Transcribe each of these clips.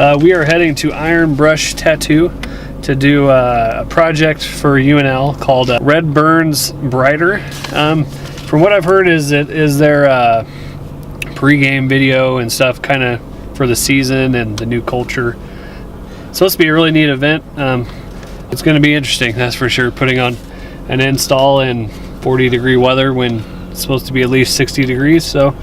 We are heading to Iron Brush Tattoo to do a project for UNL called Red Burns Brighter. From what I've heard is their pre-game video and stuff kind of for the season and the new culture. It's supposed to be a really neat event. It's going to be interesting, that's for sure, putting on an install in 40-degree weather when it's supposed to be at least 60 degrees. So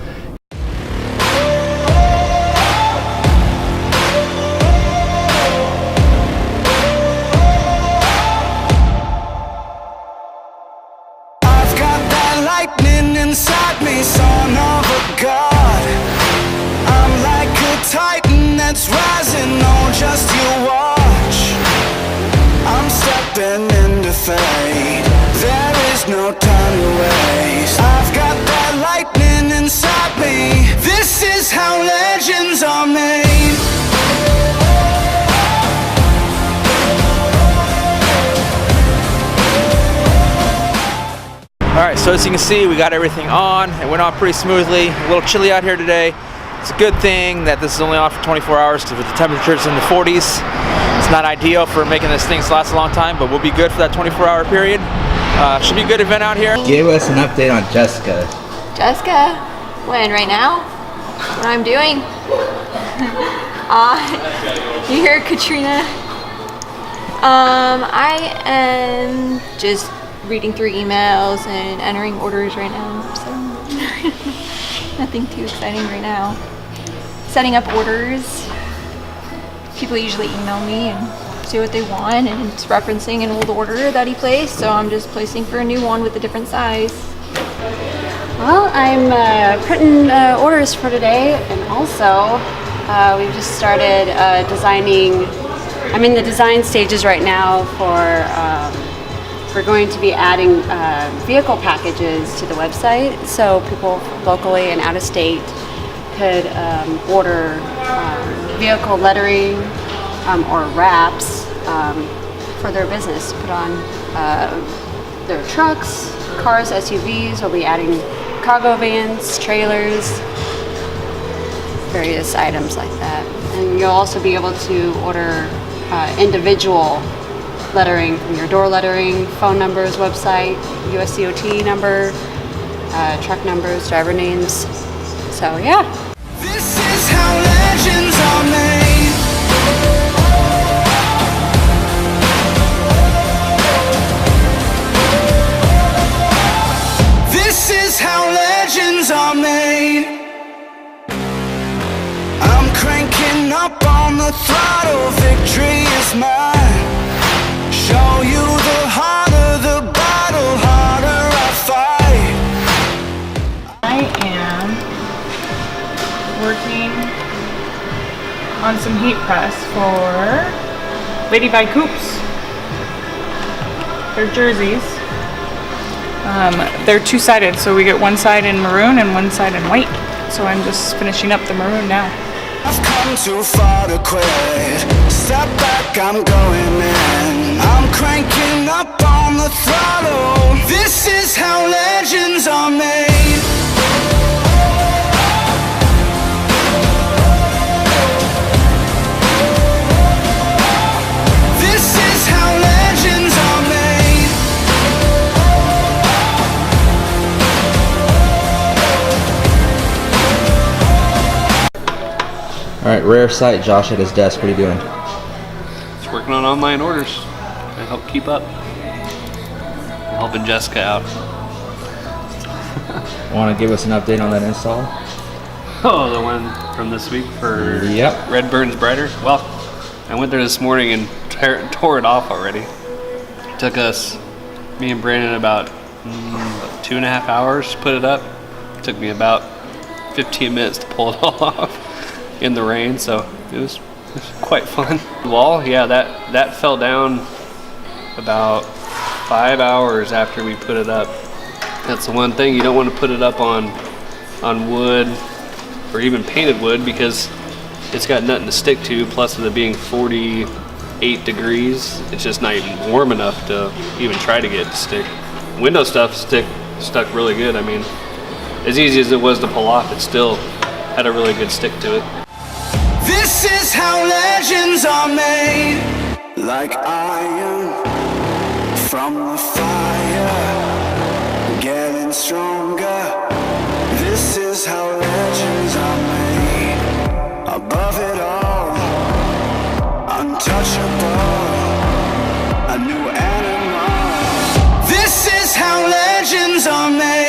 inside me, son of a god. I'm like a titan that's rising, oh, just you watch. I'm stepping into fate, there is no time to waste. I've got that lightning inside me, this is how legends are made. Alright, so as you can see, we got everything on. It went on pretty smoothly. A little chilly out here today. It's a good thing that this is only on for 24 hours because with the temperatures in the 40s, it's not ideal for making this thing last a long time, but we'll be good for that 24-hour period. Should be a good event out here. Give us an update on Jessica. Jessica? When? Right now? What I'm doing? You hear Katrina? I am just reading through emails and entering orders right now, so nothing too exciting right now. Setting up orders. People usually email me and say what they want, and it's referencing an old order that he placed, so I'm just placing for a new one with a different size. Well, I'm printing orders for today, and also we've just started designing. I'm in the design stages right now for we're going to be adding vehicle packages to the website, so people locally and out of state could order vehicle lettering or wraps for their business, put on their trucks, cars, SUVs. We'll be adding cargo vans, trailers, various items like that. And you'll also be able to order individual lettering from your door lettering, phone numbers, website, USCOT number, truck numbers, driver names. So yeah. This is how legends are made. This is how legends are made. I'm cranking up on the throttle, victory is mine. Show you the harder the battle, harder I fight. I am working on some heat press for Lady by Coops. They're jerseys. They're two-sided, so we get one side in maroon and one side in white. So I'm just finishing up the maroon now. I've come too far to quit. Step back, I'm going in. I'm cranking up on the throttle. This is how legends are made. This is how legends are made. Alright, rare sight, Josh at his desk. What are you doing? just working on online orders to help keep up. I'm helping Jessica out. Want to give us an update on that install? Oh, the one from this week for Red Burns Brighter? Well, I went there this morning and tore it off already. It took us, me and Brandon, about 2.5 hours to put it up. It took me about 15 minutes to pull it all off in the rain, so it was quite fun. The wall, yeah, that fell down about 5 hours after we put it up. That's the one thing, you don't want to put it up on wood or even painted wood because it's got nothing to stick to, plus with it being 48 degrees, it's just not even warm enough to even try to get it to stick. Window stuff stuck really good. I mean, as easy as it was to pull off, it still had a really good stick to it. This is how legends are made. Like iron from the fire, getting stronger. This is how legends are made. Above it all, untouchable, a new animal. This is how legends are made.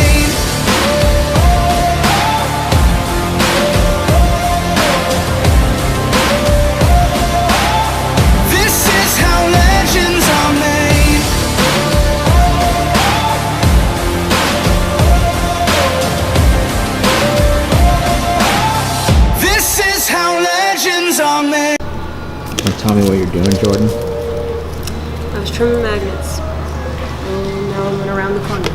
This is how legends are made. This is how legends are made. Can you tell me what you're doing, Jordan? I was trimming magnets, and now I'm going around the corner.